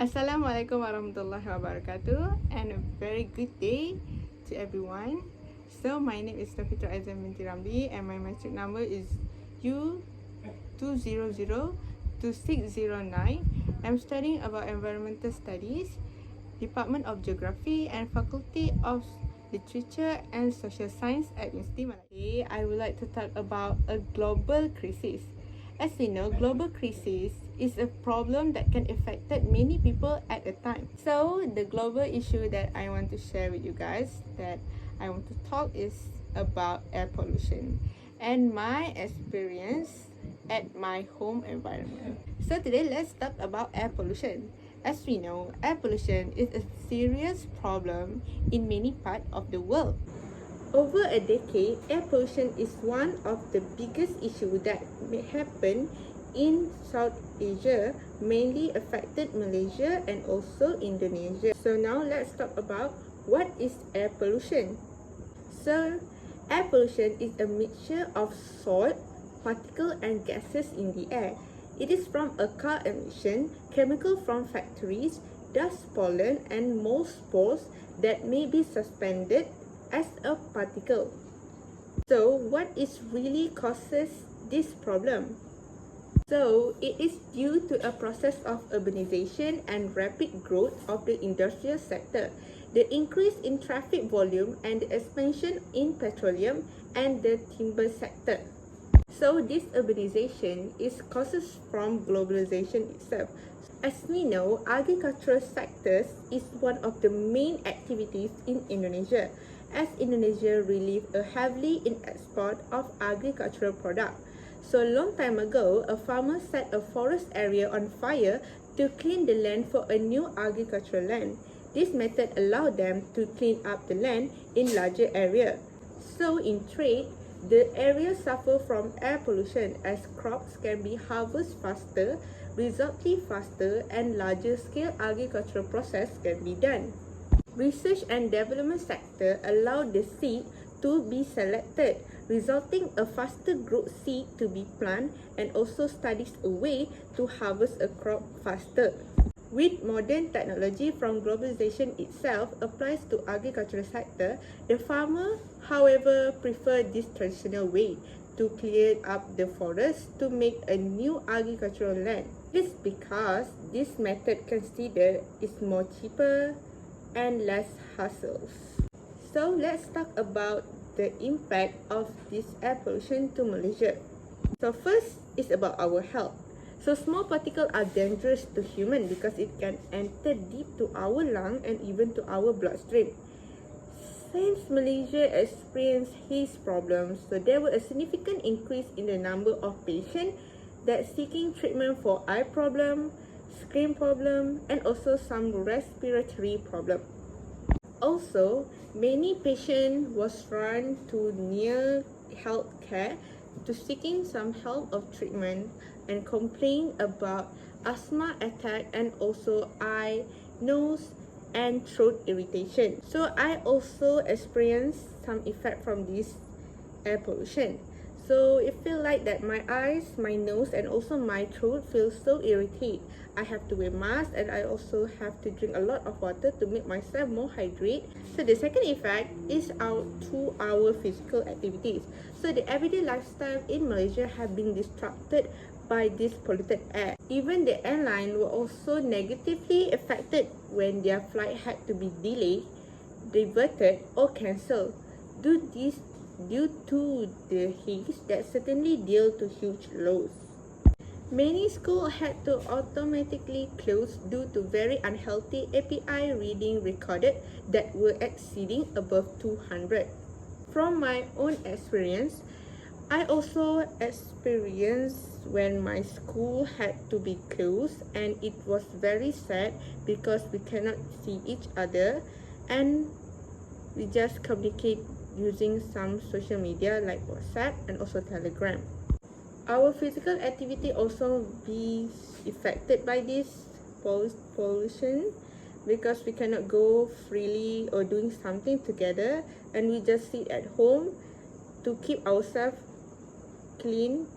Assalamualaikum warahmatullahi wabarakatuh, and a very good day to everyone. So my name is Ramzy and my metric number is U2002609. I'm studying about environmental studies, Department of Geography and Faculty of Literature and Social Science at University Malaya. Today, I would like to talk about a global crisis. As we know, global crisis is a problem that can affect many people at a time. So the global issue that I want to share with you guys, that I want to talk, is about air pollution and my experience at my home environment. So today, let's talk about air pollution. As we know, air pollution is a serious problem in many parts of the world. Over a decade, air pollution is one of the biggest issues that may happen in South Asia, mainly affected Malaysia and also Indonesia. So now let's talk about what is air pollution. So air pollution is a mixture of salt, particles and gases in the air. It is from a car emission, chemical from factories, dust pollen and mold spores that may be suspended as a particle. So what is really causes this problem? So it is due to a process of urbanization and rapid growth of the industrial sector, the increase in traffic volume and the expansion in petroleum and the timber sector. So this urbanization is causes from globalization itself. As we know, agricultural sectors is one of the main activities in Indonesia, as Indonesia relies heavily in export of agricultural products. So a long time ago, a farmer set a forest area on fire to clean the land for a new agricultural land. This method allowed them to clean up the land in larger area. So in trade, the area suffer from air pollution as crops can be harvested faster, resulting faster and larger scale agricultural process can be done. Research and development sector allow the seed to be selected, resulting a faster growth seed to be planted and also studies a way to harvest a crop faster. With modern technology from globalization itself applies to agricultural sector, the farmer, however, prefer this traditional way to clear up the forest to make a new agricultural land. This is because this method considered is more cheaper and less hassles. So let's talk about the impact of this air pollution to Malaysia. So first is about our health. So small particles are dangerous to human because it can enter deep to our lung and even to our bloodstream. Since Malaysia experienced haze problems, so there was a significant increase in the number of patients that seeking treatment for eye problem, skin problem, and also some respiratory problem. Also, many patients was run to near health care to seeking some help of treatment and complain about asthma attack and also eye, nose, and throat irritation. So I also experienced some effect from this air pollution. So it feel like that my eyes, my nose, and also my throat feel so irritated. I have to wear mask and I also have to drink a lot of water to make myself more hydrated. So the second effect is our physical activities. So the everyday lifestyle in Malaysia have been disrupted by this polluted air. Even the airline were also negatively affected when their flight had to be delayed, diverted, or cancelled due to the haze that certainly deal to huge loss. Many schools had to automatically close due to very unhealthy API reading recorded that were exceeding above 200. From my own experience, I also experienced when my school had to be closed, and it was very sad because we cannot see each other and we just communicate using some social media like WhatsApp and also Telegram. Our physical activity also be affected by this pollution because we cannot go freely or doing something together, and we just sit at home to keep ourselves clean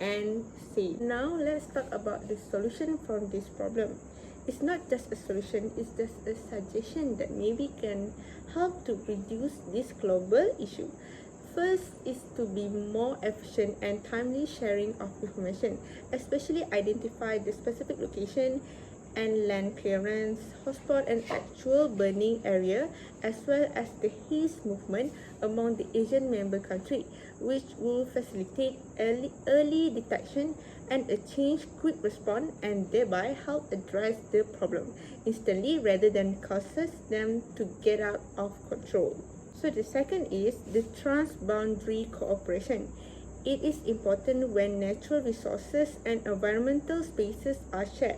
and safe. Now let's talk about the solution from this problem. It's not just a solution, it's just a suggestion that maybe can help to reduce this global issue. First is to be more efficient and timely sharing of information, especially identify the specific location and land clearance, hotspot and actual burning area, as well as the haze movement among the Asian member country, which will facilitate early detection and a change quick response and thereby help address the problem instantly rather than causes them to get out of control. So the second is the transboundary cooperation. It is important when natural resources and environmental spaces are shared.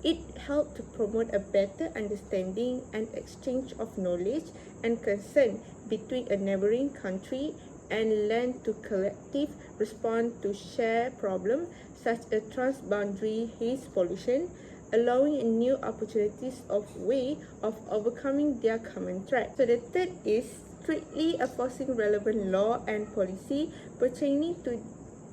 It helps to promote a better understanding and exchange of knowledge and concern between a neighboring country and learn to collective respond to shared problems such as transboundary haze pollution, allowing new opportunities of way of overcoming their common threat. So the third is strictly enforcing relevant law and policy pertaining to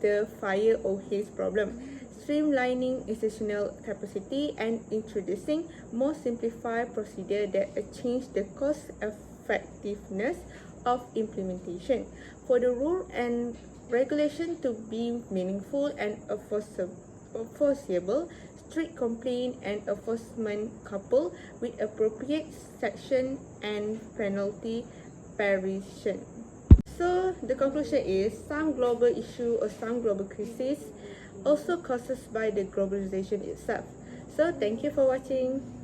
the fire or haze problem, streamlining institutional capacity and introducing more simplified procedure that change the cost effectiveness of implementation. For the rule and regulation to be meaningful and enforceable, strict complaint and enforcement coupled with appropriate sanction and penalty variation. So the conclusion is some global issue or some global crisis also causes by the globalization itself. So thank you for watching.